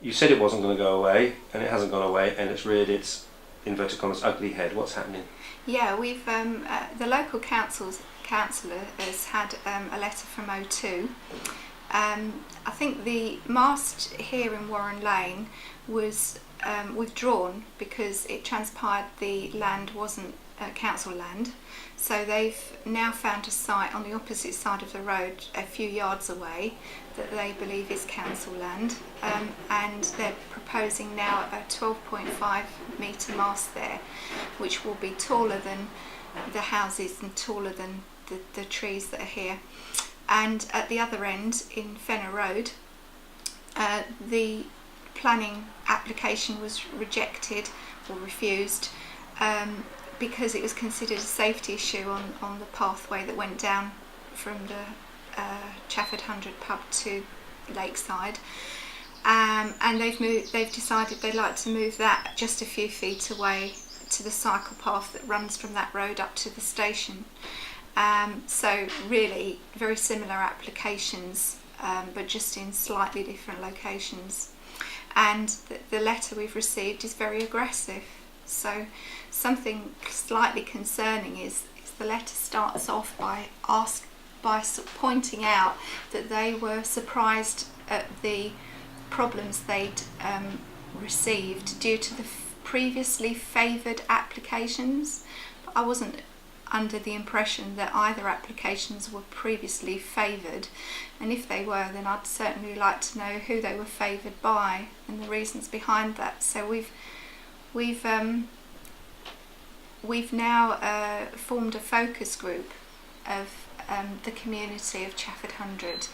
you said it wasn't going to go away, and it hasn't gone away, and it's reared its, inverted commas, ugly head. What's happening? Yeah, we've the local councillor has had a letter from O2. I think the mast here in Warren Lane was withdrawn because it transpired the land wasn't council land. So they've now found a site on the opposite side of the road, a few yards away, that they believe is council land, and they're proposing now a 12.5 metre mast there, which will be taller than the houses and taller than the trees that are here. And at the other end, in Fenner Road, the planning application was rejected or refused because it was considered a safety issue on the pathway that went down from the Chafford 100 pub to Lakeside, and they've decided they'd like to move that just a few feet away to the cycle path that runs from that road up to the station. So really very similar applications, but just in slightly different locations. And the letter we've received is very aggressive. So something slightly concerning is the letter starts off by pointing out that they were surprised at the problems they'd received due to the previously favoured applications. I wasn't under the impression that either applications were previously favoured, and if they were, then I'd certainly like to know who they were favoured by and the reasons behind that. So we've now formed a focus group of the community of Chafford 100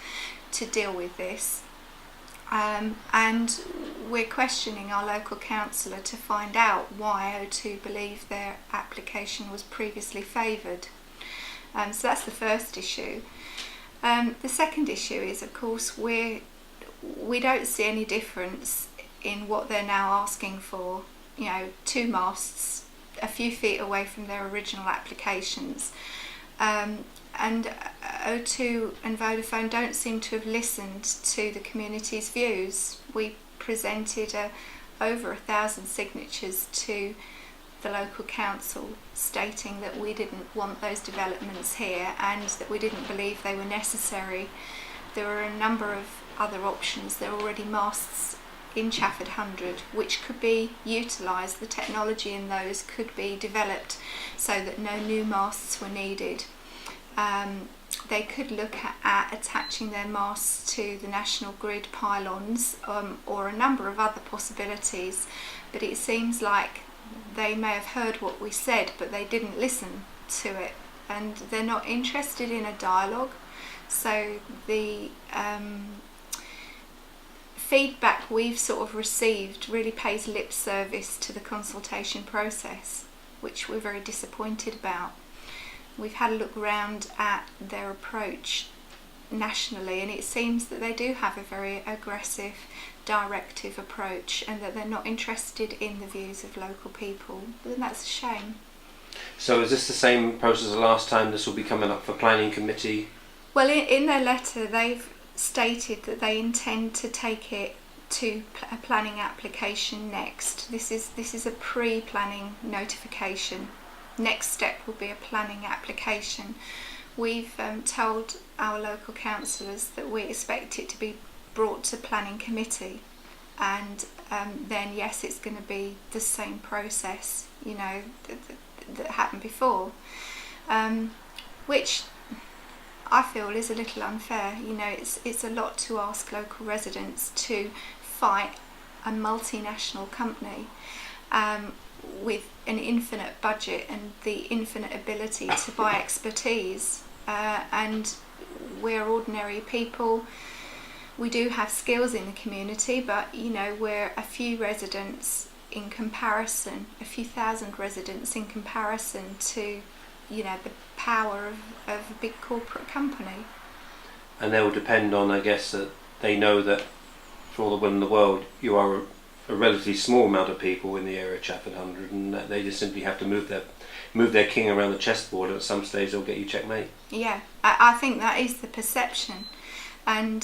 to deal with this, and we're questioning our local councillor to find out why O2 believe their application was previously favoured. So that's the first issue. The second issue is, of course, we don't see any difference in what they're now asking for. You know, 2 masts a few feet away from their original applications. And O2 and Vodafone don't seem to have listened to the community's views. We presented over 1,000 signatures to the local council stating that we didn't want those developments here and that we didn't believe they were necessary. There are a number of other options. There are already masts in Chafford 100 which could be utilised. The technology in those could be developed so that no new masts were needed. They could look at attaching their masts to the national grid pylons, or a number of other possibilities, but it seems like they may have heard what we said but they didn't listen to it, and they're not interested in a dialogue. So the feedback we've sort of received really pays lip service to the consultation process, which we're very disappointed about. We've had a look round at their approach nationally, and it seems that they do have a very aggressive, directive approach, and that they're not interested in the views of local people. But that's a shame. So is this the same process as last time? This will be coming up for planning committee? Well, in their letter they've stated that they intend to take it to a planning application next. This is a pre-planning notification. Next step will be a planning application. We've told our local councillors that we expect it to be brought to planning committee, and then yes, it's going to be the same process, you know, that happened before, which I feel is a little unfair. You know, it's a lot to ask local residents to fight a multinational company with an infinite budget and the infinite ability to buy expertise, and we're ordinary people. We do have skills in the community, but you know, we're a few residents in comparison, a few thousand residents in comparison to, you know, the power of a big corporate company. And they will depend on, I guess, that they know that for all the will in the world, you are a relatively small amount of people in the area of Chafford 100, and that they just simply have to move their king around the chessboard, and at some stage they'll get you checkmate. Yeah, I think that is the perception. And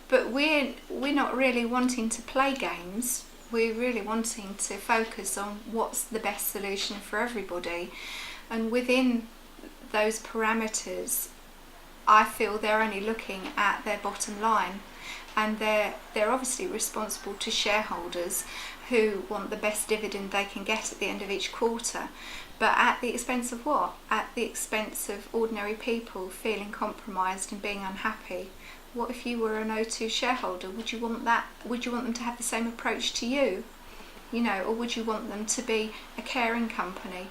but we're not really wanting to play games. We're really wanting to focus on what's the best solution for everybody, and within those parameters, I feel they're only looking at their bottom line, and they're obviously responsible to shareholders who want the best dividend they can get at the end of each quarter. But at the expense of what? At the expense of ordinary people feeling compromised and being unhappy. What if you were an O2 shareholder? Would you want that? Would you want them to have the same approach to you? Or would you want them to be a caring company?